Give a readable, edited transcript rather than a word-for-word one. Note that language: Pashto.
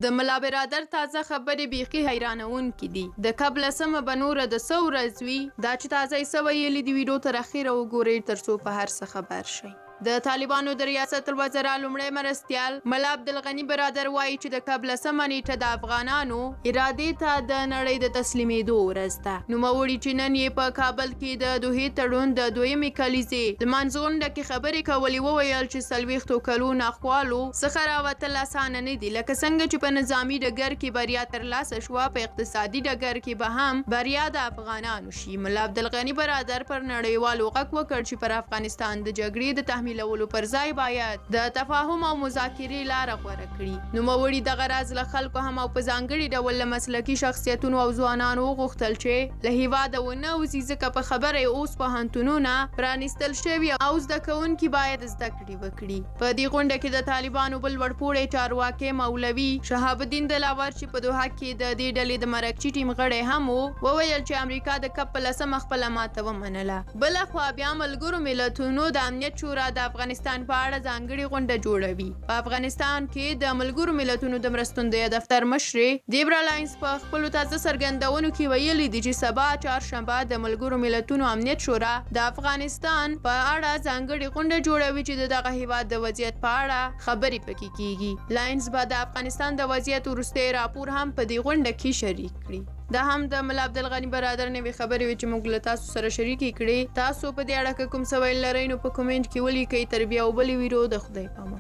د ملا برادر تازه خبرې بیخي حیرانونکې دي. د کب لسمه به نوره د څه ورځ وي، دا چې تازه یې څه ویلي دي ویډیو تر اخره وګورئ ترڅو په هر څه خبر شئ. د طالبانو د ریاست الوزرا لومړی مرستیال ملا عبدالغني برادر وایي چې د کب لسمه نیټه د افغانانو ارادې ته د نړۍ د تسلیمېدو ورځ ده. نوموړي چې نن یې په کابل کې د دوحې تړون د دویمې کلیزې لمانځغونډه کې خبرې کولې وویل چې 40 کلونو اخوالو څخه راوتل اسانه نه دي. لکه څنګه چې په نظامي ډګر کې بریا ترلاسه شوه، په اقتصادي ډګر کې به هم بریا د افغانانو شي. ملا عبدالغني برادر پر نړیوالو غږ وکړ چې پر افغانستان د جګړې د تحمیلولو پر ځای باید د تفاهم او مذاکرې لاره غوره کړي. نوموړي دغه راز له خلکو هم او په ځانګړي ډول له مسلکي شخصیتونو او ځوانانو وغوښتل چې له هیواده ونه وځي، ځکه په خبره یې اوس پوهنتونونه پرانیستل شوي او زده کوونکي باید زده کړې وکړي. په دې غونډه کې د طالبانو بل لوړپوړی چارواکی مولوي شهاب الدین دلاور چې په دوحه کې د دې ډلې د مرکچي ټیم غړی هم وویل چې امریکا د کب په لسمه خپله ماته ومنله. بلخوا بیا ملګرو ملتونو د امنیت شورا د افغانستان په اړه ځانګړې غونډه جوړوي. په افغانستان کې د ملګرو ملتونو د مرستندویه دفتر مشرې دیبرا لاینز په خپلو تازه څرګندونو کې ویلي دي چې سبا چهارشنبه د ملګرو ملتونو امنیت شورا د افغانستان په اړه ځانګړې غونډه جوړوي چې د دغه هیواد د وضعیت په اړه خبرې پکې کیږي. لاینز به د افغانستان د وضعیت وروستی راپور هم په دې غونډه کې شریک کړي. دا هم د ملا عبدالغني برادر نوې خبرې وې چې موږ له تاسو سره شریکې کړې. تاسو په دې اړه که کوم څه ویل لرئ نو په کومنټ کې ولیکئ. تر بیا او بلې ویډیو د خدای په امان.